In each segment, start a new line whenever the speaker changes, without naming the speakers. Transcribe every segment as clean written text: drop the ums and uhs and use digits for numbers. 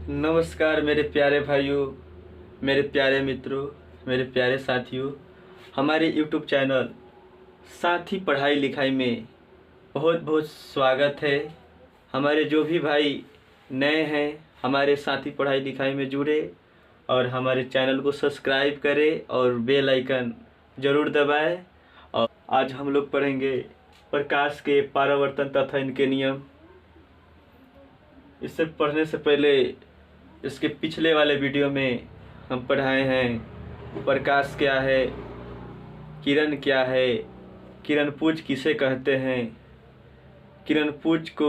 नमस्कार मेरे प्यारे भाइयों, मेरे प्यारे मित्रों, मेरे प्यारे साथियों। हमारे YouTube चैनल साथी पढ़ाई लिखाई में बहुत बहुत स्वागत है। हमारे जो भी भाई नए हैं हमारे साथी पढ़ाई लिखाई में जुड़े और हमारे चैनल को सब्सक्राइब करें और बेल आइकन ज़रूर दबाएं। और आज हम लोग पढ़ेंगे प्रकाश के परावर्तन तथा इनके नियम। इससे पढ़ने से पहले इसके पिछले वाले वीडियो में हम पढ़ाए हैं प्रकाश क्या है, किरण क्या है, किरण पुंज किसे कहते हैं, किरण पुंज को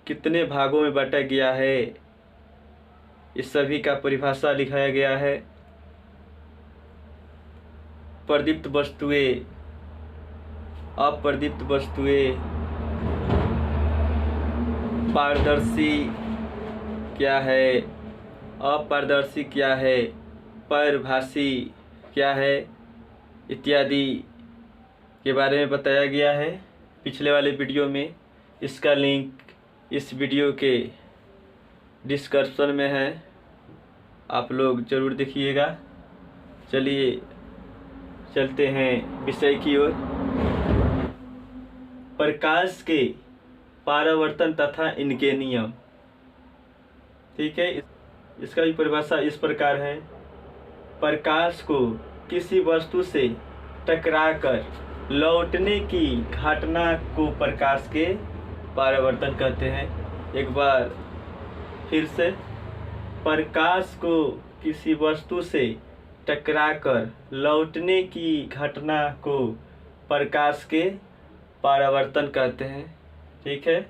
कितने भागों में बांटा गया है, इस सभी का परिभाषा लिखाया गया है। प्रदीप्त वस्तुएं, अप्रदीप्त वस्तुएं, पारदर्शी क्या है, अपारदर्शी क्या है, परिभाषी क्या है इत्यादि के बारे में बताया गया है पिछले वाले वीडियो में। इसका लिंक इस वीडियो के डिस्क्रिप्शन में है, आप लोग ज़रूर देखिएगा। चलिए चलते हैं विषय की ओर। प्रकाश के परावर्तन तथा इनके नियम। ठीक है, इसका भी परिभाषा इस प्रकार है। प्रकाश को किसी वस्तु से टकराकर लौटने की घटना को प्रकाश के परावर्तन कहते हैं। एक बार फिर से, प्रकाश को किसी वस्तु से टकराकर लौटने की घटना को प्रकाश के परावर्तन कहते हैं। ठीक है,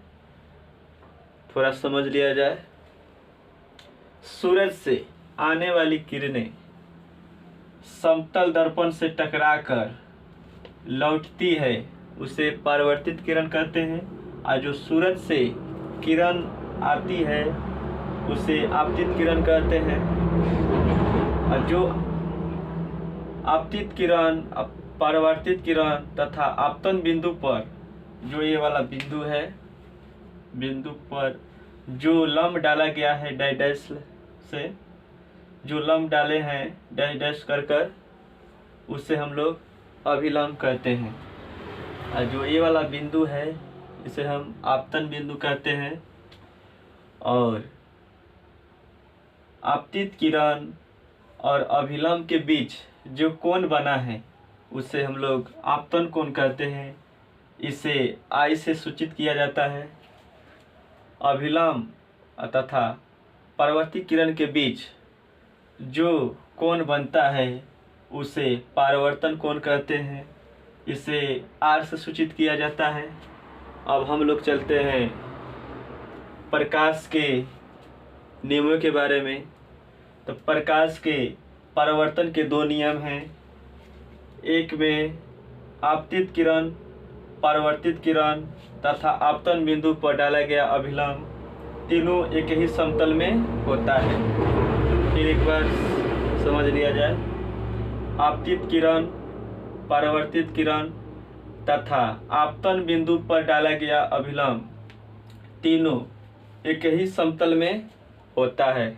थोड़ा समझ लिया जाए। सूरज से आने वाली किरणें समतल दर्पण से टकराकर लौटती है, उसे परावर्तित किरण कहते हैं। और जो सूरज से किरण आती है उसे आपतित किरण कहते हैं। और जो आपतित किरण, परावर्तित किरण तथा आपतन बिंदु पर, जो ये वाला बिंदु है, बिंदु पर जो लंब डाला गया है डैश डैश से, जो लंब डाले हैं डैश डैश कर कर, उससे हम लोग अभिलंब कहते हैं। और जो ये वाला बिंदु है इसे हम आपतन बिंदु कहते हैं। और आपतित किरण और अभिलंब के बीच जो कोण बना है उसे हम लोग आपतन कोण कहते हैं। इसे I से सूचित किया जाता है। अभिलंब तथा परावर्तित किरण के बीच जो कोण बनता है उसे परावर्तन कोण कहते हैं। इसे R से सूचित किया जाता है। अब हम लोग चलते हैं प्रकाश के नियमों के बारे में। तो प्रकाश के परावर्तन के दो नियम हैं। एक में आपतित किरण, परावर्तित किरण तथा आपतन बिंदु पर डाला गया अभिलंब, तीनों एक ही समतल में होता है। फिर एक बार समझ लिया जाए। आपतित किरण, परावर्तित किरण तथा आपतन बिंदु पर डाला गया अभिलंब तीनों एक ही समतल में होता है।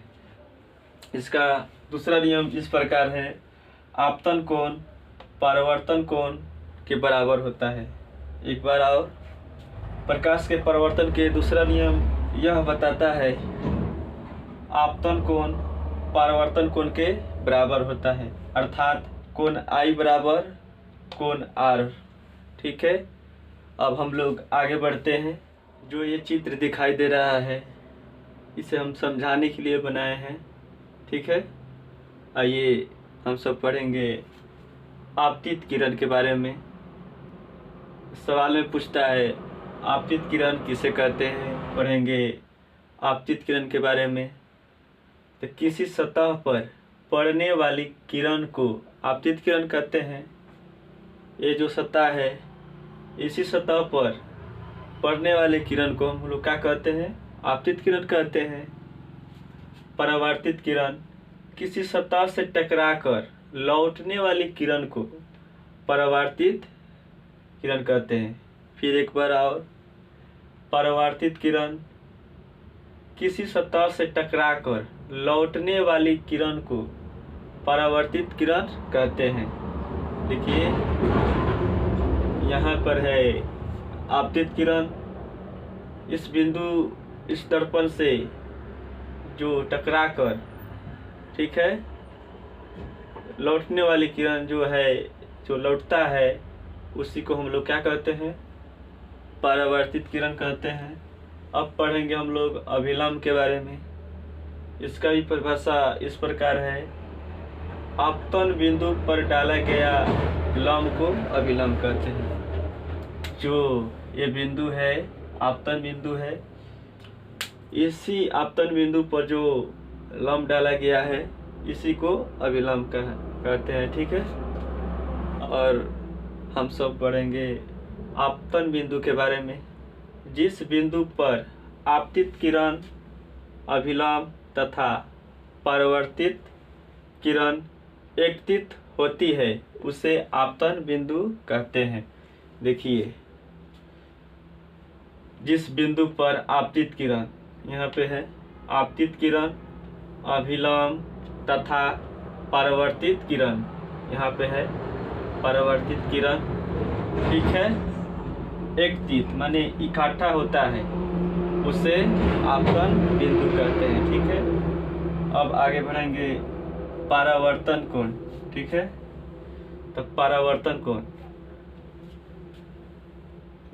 इसका दूसरा नियम इस प्रकार है। आपतन कोण परावर्तन कोण के बराबर होता है। एक बार और, प्रकाश के परावर्तन के दूसरा नियम यह बताता है आपतन कोण परावर्तन कोण के बराबर होता है, अर्थात कोण I बराबर कोण R। ठीक है, अब हम लोग आगे बढ़ते हैं। जो ये चित्र दिखाई दे रहा है इसे हम समझाने के लिए बनाए हैं। ठीक है, आइए हम सब पढ़ेंगे आपतित किरण के बारे में। सवाल में पूछता है आपतित किरण किसे कहते हैं, पढ़ेंगे आपतित किरण के बारे में। तो किसी सतह पर पड़ने वाली किरण को आपतित किरण कहते हैं। ये जो सतह है, इसी सतह पर पड़ने वाले किरण को हम लोग क्या कहते हैं, आपतित किरण कहते हैं। परावर्तित किरण, किसी सतह से टकराकर लौटने वाली किरण को परावर्तित किरण कहते हैं। फिर एक बार और, परावर्तित किरण किसी सतह से टकराकर लौटने वाली किरण को परावर्तित किरण कहते हैं। देखिए यहाँ पर है आपतित किरण, इस दर्पण से जो टकराकर, ठीक है, लौटने वाली किरण जो है, जो लौटता है, उसी को हम लोग क्या कहते हैं? परावर्तित किरण कहते हैं। अब पढ़ेंगे हम लोग अभिलंब के बारे में। इसका भी परिभाषा इस प्रकार है, आपतन बिंदु पर डाला गया लंब को अभिलंब कहते हैं। जो ये बिंदु है आपतन बिंदु है, इसी आपतन बिंदु पर जो लंब डाला गया है इसी को अभिलंब कहते हैं, ठीक है। और हम सब पढ़ेंगे आपतन बिंदु के बारे में। जिस बिंदु पर आपतित किरण, अभिलंब तथा परावर्तित किरण एकत्रित होती है उसे आपतन बिंदु कहते हैं। देखिए जिस बिंदु पर आपतित किरण, यहाँ पे है आपतित किरण, अभिलंब तथा परावर्तित किरण, यहाँ पे है परावर्तित किरण, ठीक है, एकत्रित माने इकट्ठा होता है, उसे आपतन बिंदु कहते हैं, ठीक है। अब आगे बढ़ेंगे परावर्तन कोण, ठीक है। तो परावर्तन कोण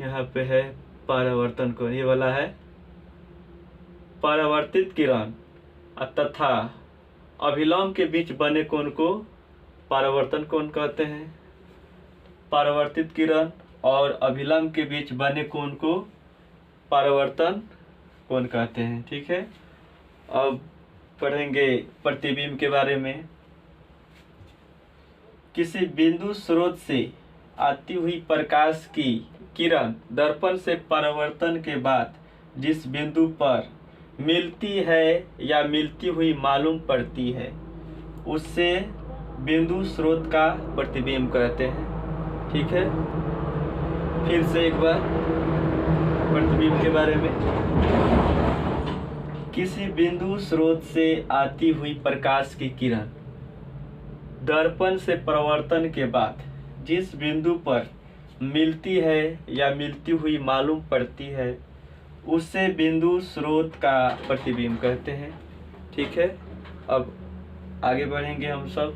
यहाँ पे है, परावर्तन कोण ये वाला है। परावर्तित किरण तथा अभिलंब के बीच बने कोण को परावर्तन कोण कहते हैं। परावर्तित किरण और अभिलंब के बीच बने कोण को परावर्तन कोण कहते हैं, ठीक है। अब पढ़ेंगे प्रतिबिंब के बारे में। किसी बिंदु स्रोत से आती हुई प्रकाश की किरण दर्पण से परावर्तन के बाद जिस बिंदु पर मिलती है या मिलती हुई मालूम पड़ती है उससे बिंदु स्रोत का प्रतिबिंब कहते हैं, ठीक है। फिर से एक बार प्रतिबिंब के बारे में। किसी बिंदु स्रोत से आती हुई प्रकाश की किरण दर्पण से परावर्तन के बाद जिस बिंदु पर मिलती है या मिलती हुई मालूम पड़ती है उससे बिंदु स्रोत का प्रतिबिंब कहते हैं, ठीक है। अब आगे बढ़ेंगे हम सब।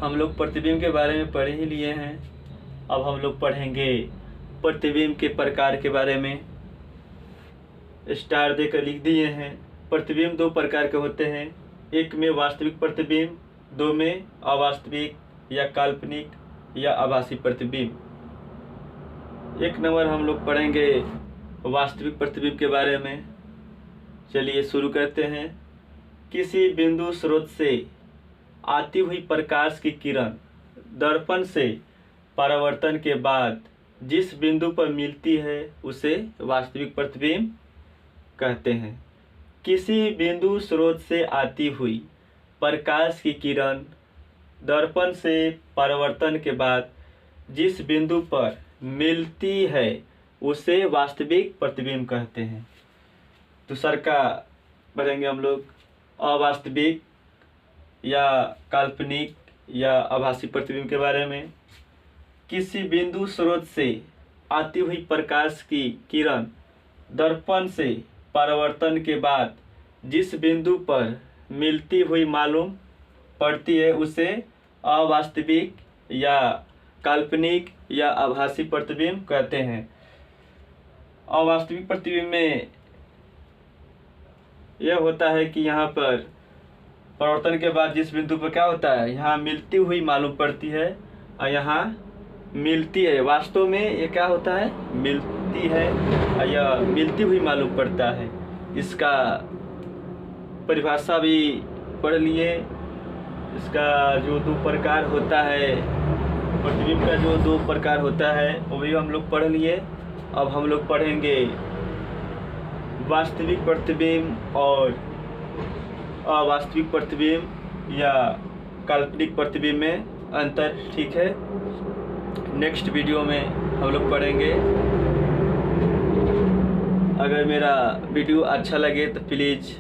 हम लोग प्रतिबिंब के बारे में पढ़ ही लिए हैं। अब हम लोग पढ़ेंगे प्रतिबिंब के प्रकार के बारे में। स्टार देकर लिख दिए हैं। प्रतिबिंब दो प्रकार के होते हैं, एक में वास्तविक प्रतिबिंब, दो में अवास्तविक या काल्पनिक या आभासी प्रतिबिंब। एक नंबर हम लोग पढ़ेंगे वास्तविक प्रतिबिंब के बारे में। चलिए शुरू करते हैं। किसी बिंदु स्रोत से आती हुई प्रकाश की किरण दर्पण से परावर्तन के बाद जिस बिंदु पर मिलती है उसे वास्तविक प्रतिबिंब कहते हैं। किसी बिंदु स्रोत से आती हुई प्रकाश की किरण दर्पण से परावर्तन के बाद जिस बिंदु पर मिलती है उसे वास्तविक प्रतिबिंब कहते हैं। दूसर का पढ़ेंगे हम लोग अवास्तविक या काल्पनिक या आभासी प्रतिबिंब के बारे में। किसी बिंदु स्रोत से आती हुई प्रकाश की किरण दर्पण से परावर्तन के बाद जिस बिंदु पर मिलती हुई मालूम पड़ती है उसे अवास्तविक या काल्पनिक या आभासी प्रतिबिंब कहते हैं। अवास्तविक प्रतिबिंब में यह होता है कि यहाँ पर परावर्तन के बाद जिस बिंदु पर क्या होता है, यहाँ मिलती हुई मालूम पड़ती है और यहाँ मिलती है। वास्तव में ये क्या होता है, मिलती है या मिलती हुई मालूम पड़ता है। इसका परिभाषा भी पढ़ लिए। इसका जो दो प्रकार होता है, प्रतिबिंब का जो दो प्रकार होता है वो भी हम लोग पढ़ लिए। अब हम लोग पढ़ेंगे वास्तविक प्रतिबिंब और अवास्तविक प्रतिबिंब या काल्पनिक प्रतिबिंब में अंतर, ठीक है। नेक्स्ट वीडियो में हम लोग पढ़ेंगे। अगर मेरा वीडियो अच्छा लगे तो please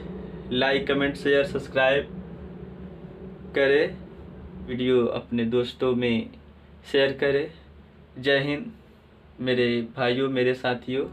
like comment share subscribe करें, वीडियो अपने दोस्तों में शेयर करें। जय हिंद मेरे भाइयों, मेरे साथियों।